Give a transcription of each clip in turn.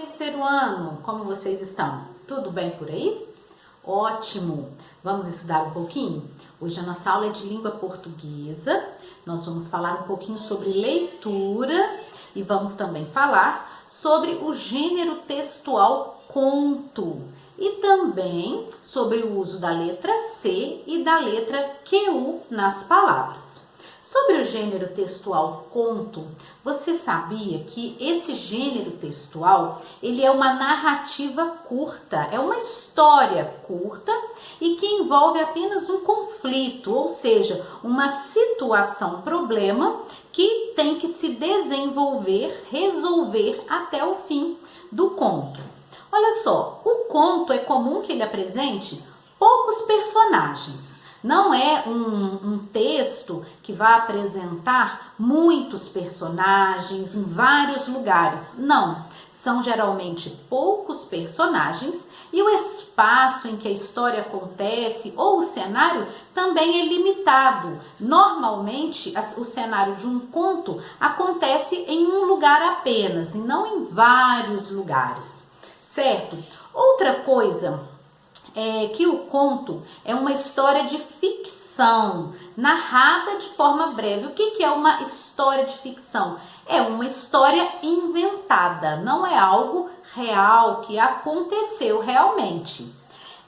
Terceiro ano, como vocês estão? Tudo bem por aí? Ótimo! Vamos estudar um pouquinho? Hoje a nossa aula é de língua portuguesa. Nós vamos falar um pouquinho sobre leitura e vamos também falar sobre o gênero textual conto e também sobre o uso da letra C e da letra QU nas palavras. Sobre o gênero textual conto, você sabia que esse gênero textual, ele é uma narrativa curta, é uma história curta e que envolve apenas um conflito, ou seja, uma situação, problema que tem que se desenvolver, resolver até o fim do conto. Olha só, o conto é comum que ele apresente poucos personagens. Não é um texto que vai apresentar muitos personagens em vários lugares. Não, são geralmente poucos personagens e o espaço em que a história acontece ou o cenário também é limitado. Normalmente, o cenário de um conto acontece em um lugar apenas e não em vários lugares, certo? Outra coisa é que o conto é uma história de ficção, narrada de forma breve. O que é uma história de ficção? É uma história inventada, não é algo real que aconteceu realmente.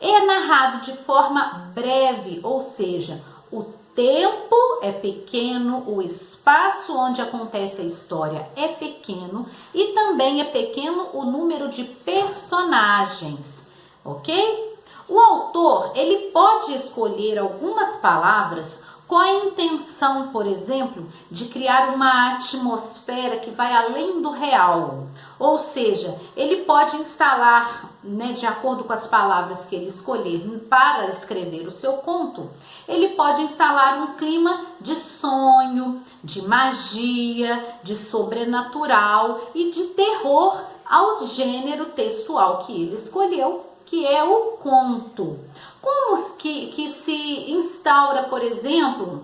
É narrado de forma breve, ou seja, o tempo é pequeno, o espaço onde acontece a história é pequeno e também é pequeno o número de personagens, ok? O autor, ele pode escolher algumas palavras com a intenção, por exemplo, de criar uma atmosfera que vai além do real. Ou seja, ele pode instalar, de acordo com as palavras que ele escolher para escrever o seu conto, ele pode instalar um clima de sonho, de magia, de sobrenatural e de terror ao gênero textual que ele escolheu, que é o conto. Como que se instaura, por exemplo,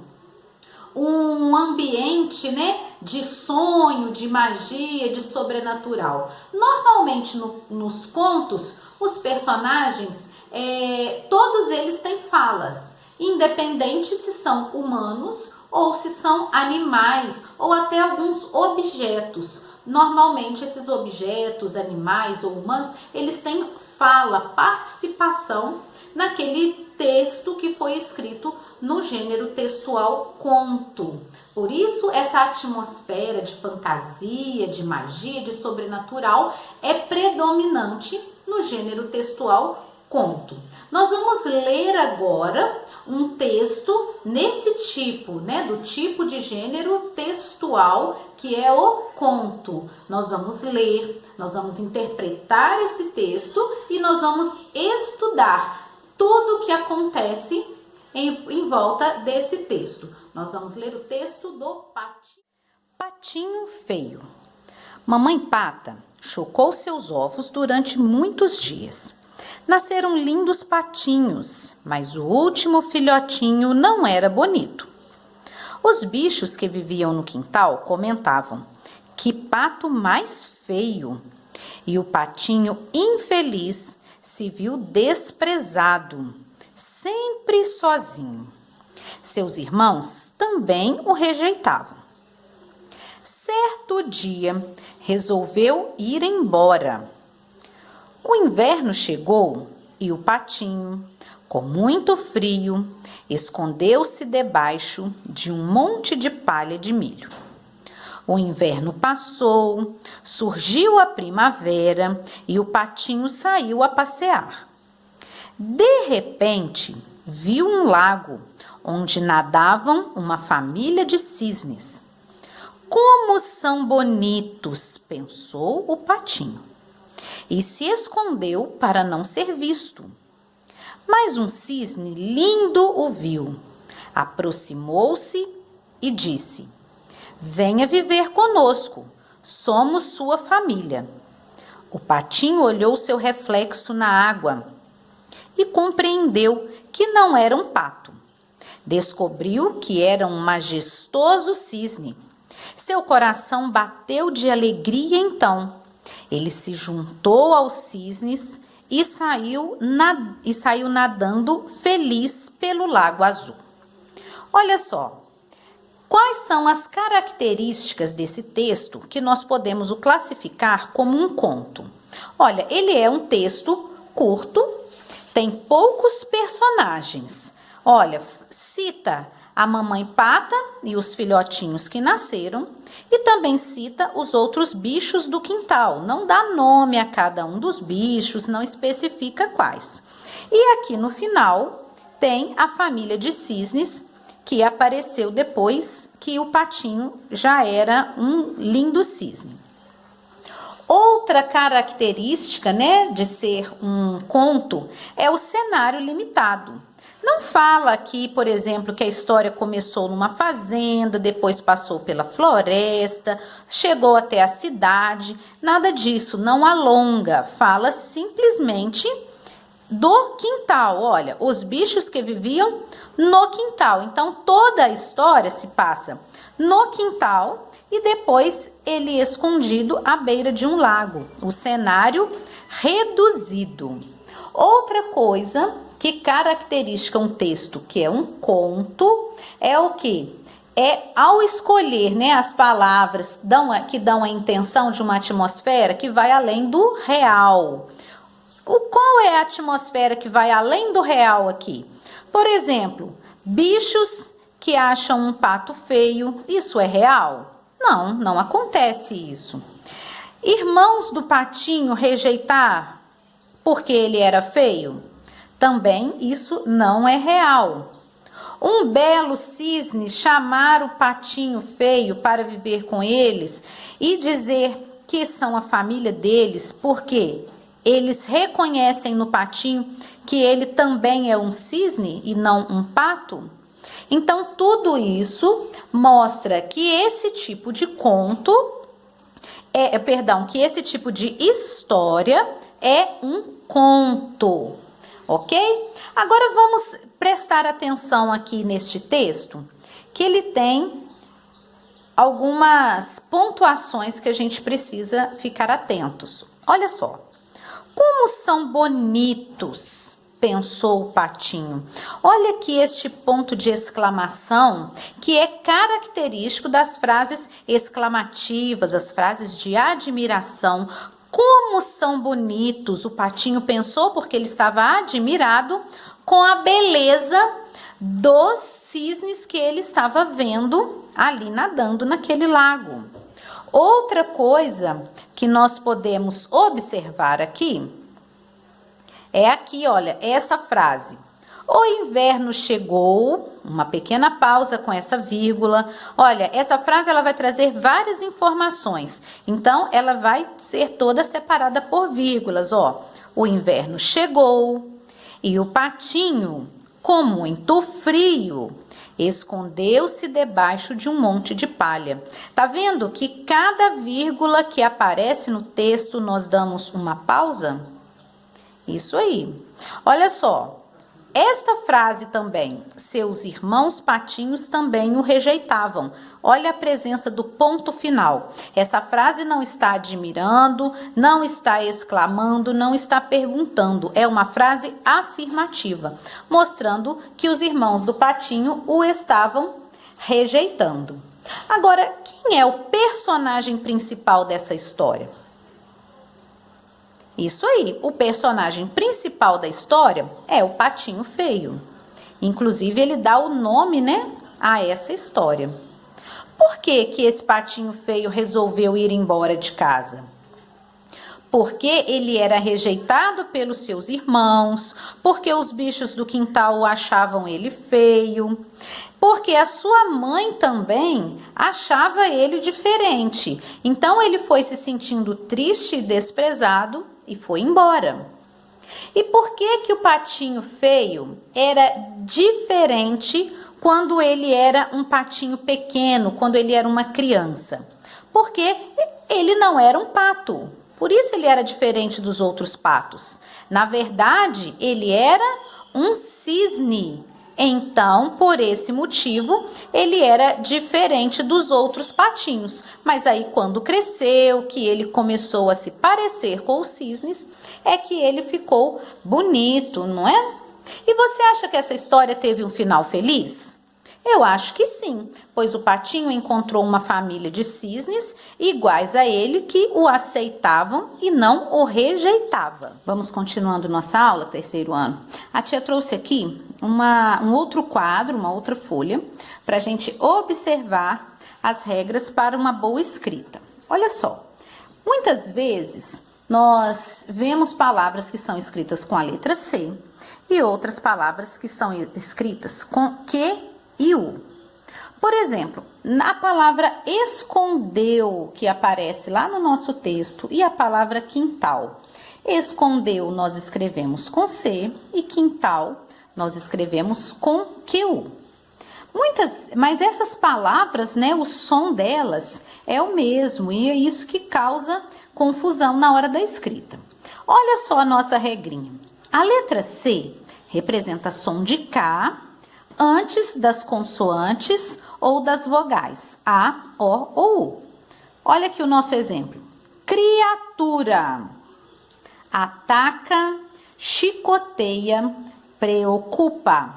um ambiente, de sonho, de magia, de sobrenatural? Normalmente nos contos, os personagens, todos eles têm falas, independente se são humanos ou se são animais ou até alguns objetos. Normalmente esses objetos, animais ou humanos, eles têm fala, participação naquele texto que foi escrito no gênero textual conto. Por isso, essa atmosfera de fantasia, de magia, de sobrenatural é predominante no gênero textual conto. Nós vamos ler agora um texto nesse tipo, do tipo de gênero textual que é o conto. Nós vamos ler, nós vamos interpretar esse texto e nós vamos estudar tudo o que acontece em volta desse texto. Nós vamos ler o texto do Patinho Feio. Mamãe Pata chocou seus ovos durante muitos dias. Nasceram lindos patinhos, mas o último filhotinho não era bonito. Os bichos que viviam no quintal comentavam: que pato mais feio! E o patinho infeliz se viu desprezado, sempre sozinho. Seus irmãos também o rejeitavam. Certo dia, resolveu ir embora. O inverno chegou e o patinho, com muito frio, escondeu-se debaixo de um monte de palha de milho. O inverno passou, surgiu a primavera e o patinho saiu a passear. De repente, viu um lago onde nadavam uma família de cisnes. Como são bonitos, pensou o patinho. E se escondeu para não ser visto. Mas um cisne lindo o viu, aproximou-se e disse: venha viver conosco, somos sua família. O patinho olhou seu reflexo na água e compreendeu que não era um pato. Descobriu que era um majestoso cisne. Seu coração bateu de alegria então Ele se juntou aos cisnes e saiu nadando feliz pelo Lago Azul. Olha só, quais são as características desse texto que nós podemos o classificar como um conto? Olha, ele é um texto curto, tem poucos personagens. Olha, cita a mamãe pata e os filhotinhos que nasceram e também cita os outros bichos do quintal. Não dá nome a cada um dos bichos, não especifica quais. E aqui no final tem a família de cisnes que apareceu depois que o patinho já era um lindo cisne. Outra característica, né, de ser um conto é o cenário limitado. Não fala aqui, por exemplo, que a história começou numa fazenda, depois passou pela floresta, chegou até a cidade, nada disso, não alonga, fala simplesmente do quintal. Olha, os bichos que viviam no quintal. Então, toda a história se passa no quintal e depois ele escondido à beira de um lago. O cenário reduzido. Outra coisa que caracteriza um texto que é um conto é o que? É ao escolher, né, as palavras que dão a intenção de uma atmosfera que vai além do real. Qual é a atmosfera que vai além do real aqui? Por exemplo, bichos que acham um pato feio, isso é real? Não, não acontece isso. Irmãos do patinho rejeitar porque ele era feio? Também isso não é real. Um belo cisne chamar o patinho feio para viver com eles e dizer que são a família deles porque eles reconhecem no patinho que ele também é um cisne e não um pato? Então, tudo isso mostra que esse tipo de conto, que esse tipo de história é um conto, ok? Agora vamos prestar atenção aqui neste texto, que ele tem algumas pontuações que a gente precisa ficar atentos. Olha só, como são bonitos, pensou o patinho. Olha aqui este ponto de exclamação que é característico das frases exclamativas, as frases de admiração. Como são bonitos, o patinho pensou porque ele estava admirado com a beleza dos cisnes que ele estava vendo ali nadando naquele lago. Outra coisa que nós podemos observar aqui é aqui, olha, essa frase. O inverno chegou, uma pequena pausa com essa vírgula. Olha, essa frase ela vai trazer várias informações. Então, ela vai ser toda separada por vírgulas, ó. O inverno chegou e o patinho, com muito frio, escondeu-se debaixo de um monte de palha. Tá vendo que cada vírgula que aparece no texto nós damos uma pausa? Isso aí. Olha só. Esta frase também, seus irmãos patinhos também o rejeitavam. Olha a presença do ponto final. Essa frase não está admirando, não está exclamando, não está perguntando. É uma frase afirmativa, mostrando que os irmãos do patinho o estavam rejeitando. Agora, quem é o personagem principal dessa história? Isso aí, o personagem principal da história é o patinho feio. Inclusive, ele dá o nome, né, a essa história. Por que que esse patinho feio resolveu ir embora de casa? Porque ele era rejeitado pelos seus irmãos, porque os bichos do quintal o achavam ele feio, porque a sua mãe também achava ele diferente. Então, ele foi se sentindo triste e desprezado e foi embora. E por que que o patinho feio era diferente quando ele era um patinho pequeno, quando ele era uma criança? Porque ele não era um pato. Por isso ele era diferente dos outros patos. Na verdade, ele era um cisne. Então, por esse motivo, ele era diferente dos outros patinhos. Mas aí, quando cresceu, que ele começou a se parecer com os cisnes, é que ele ficou bonito, não é? E você acha que essa história teve um final feliz? Eu acho que sim, pois o patinho encontrou uma família de cisnes iguais a ele que o aceitavam e não o rejeitavam. Vamos continuando nossa aula, terceiro ano. A tia trouxe aqui um outro quadro, uma outra folha, para a gente observar as regras para uma boa escrita. Olha só, muitas vezes nós vemos palavras que são escritas com a letra C e outras palavras que são escritas com Q e U. Por exemplo, na palavra escondeu, que aparece lá no nosso texto, e a palavra quintal. Escondeu nós escrevemos com C e quintal nós escrevemos com QU. Mas essas palavras, né, o som delas é o mesmo e é isso que causa confusão na hora da escrita. Olha só a nossa regrinha. A letra C representa som de K antes das consoantes ou das vogais A, O ou U. Olha aqui o nosso exemplo. Criatura. Ataca, chicoteia, preocupa.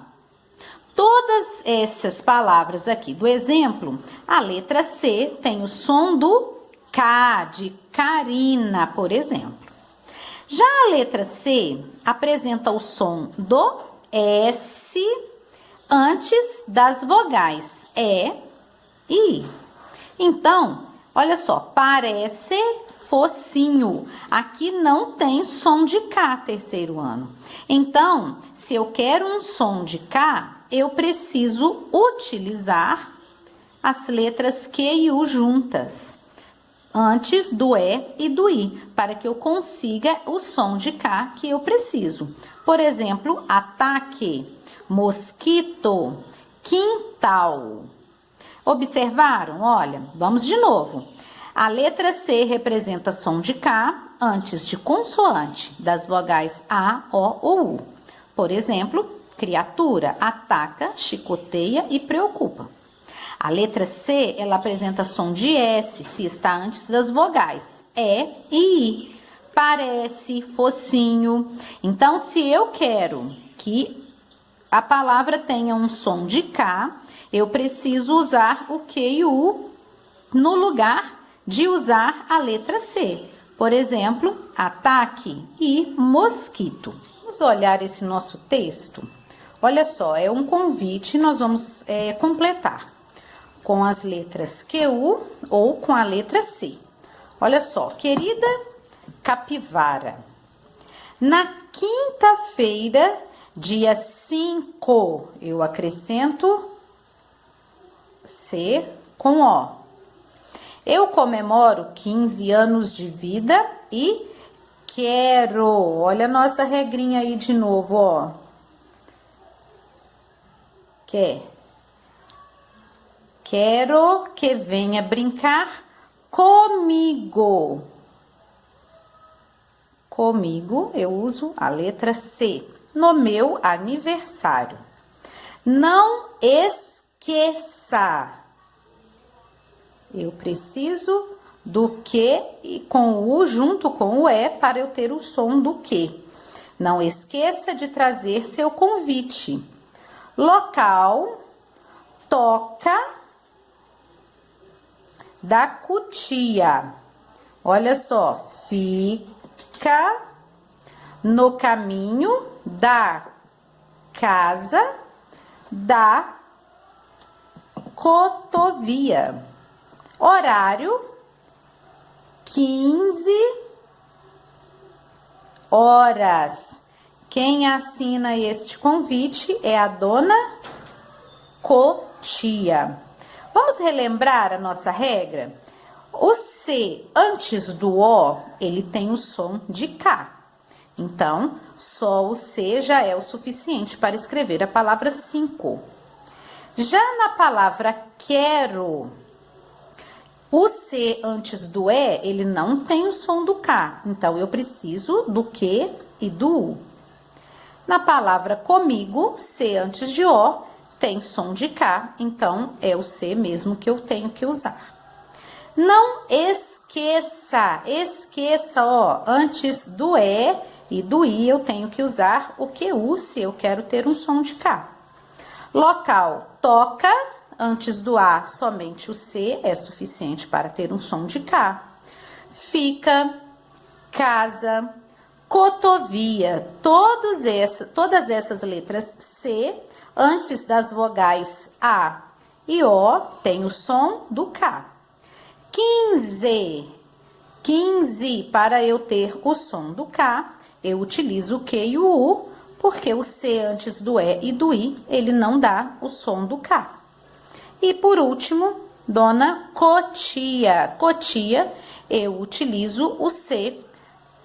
Todas essas palavras aqui do exemplo, a letra C tem o som do K, de Karina, por exemplo. Já a letra C apresenta o som do S antes das vogais E e I. Então, olha só, parece focinho. Aqui não tem som de K, terceiro ano. Então, se eu quero um som de K, eu preciso utilizar as letras Q e U juntas, antes do E e do I, para que eu consiga o som de K que eu preciso. Por exemplo, ataque, mosquito, quintal. Observaram? Olha, vamos de novo. A letra C representa som de K antes de consoante das vogais A, O ou U. Por exemplo, criatura, ataca, chicoteia e preocupa. A letra C, ela apresenta som de S se está antes das vogais E e I. Parece, focinho. Então, se eu quero que a palavra tenha um som de K, eu preciso usar o Q e o U no lugar de usar a letra C. Por exemplo, ataque e mosquito. Vamos olhar esse nosso texto? Olha só, é um convite, nós vamos completar com as letras QU ou com a letra C. Olha só, querida capivara, na quinta-feira, dia 5, eu acrescento C com O. Eu comemoro 15 anos de vida e quero. Olha a nossa regrinha aí de novo, ó. Quero que venha brincar comigo. Comigo, eu uso a letra C. No meu aniversário. Não esqueça. Eu preciso do que e com o U junto com o E para eu ter o som do que. Não esqueça de trazer seu convite. Local, toca da cutia. Olha só, fica no caminho da casa da cotovia. Horário, 15 horas. Quem assina este convite é a dona Cotia. Vamos relembrar a nossa regra? O C antes do O, ele tem o som de K. Então, só o C já é o suficiente para escrever a palavra 5. Já na palavra quero, o C antes do E, ele não tem o som do K. Então, eu preciso do Q e do U. Na palavra comigo, C antes de O, tem som de K, então é o C mesmo que eu tenho que usar. Não esqueça, ó, antes do E e do I eu tenho que usar o QU se eu quero ter um som de K. Local, toca, antes do A somente o C é suficiente para ter um som de K. Fica, casa, cotovia, todas essas letras C, antes das vogais A e O, tem o som do K. 15, para eu ter o som do K, eu utilizo o Q e o U, porque o C antes do E e do I, ele não dá o som do K. E por último, Dona Cotia. Cotia, eu utilizo o C,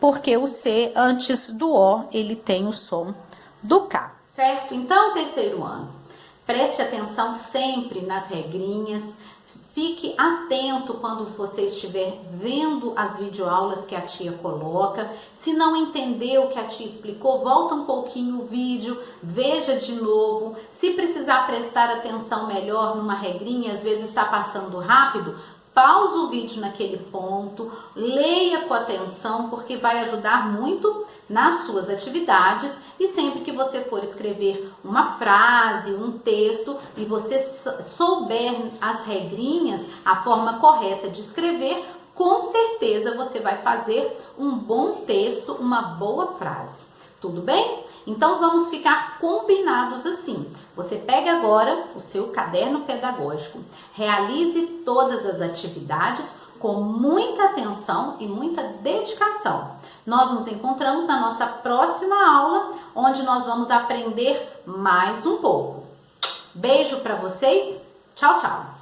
porque o C antes do O, ele tem o som do K. Certo? Então, terceiro ano, preste atenção sempre nas regrinhas. Fique atento quando você estiver vendo as videoaulas que a tia coloca. Se não entendeu o que a tia explicou, volta um pouquinho o vídeo, veja de novo. Se precisar prestar atenção melhor numa regrinha, às vezes está passando rápido, pausa o vídeo naquele ponto, leia com atenção, porque vai ajudar muito nas suas atividades. E sempre que você for escrever uma frase, um texto, e você souber as regrinhas, a forma correta de escrever, com certeza você vai fazer um bom texto, uma boa frase. Tudo bem? Então vamos ficar combinados assim. Você pega agora o seu caderno pedagógico, realize todas as atividades com muita atenção e muita dedicação. Nós nos encontramos na nossa próxima aula, onde nós vamos aprender mais um pouco. Beijo para vocês. Tchau, tchau.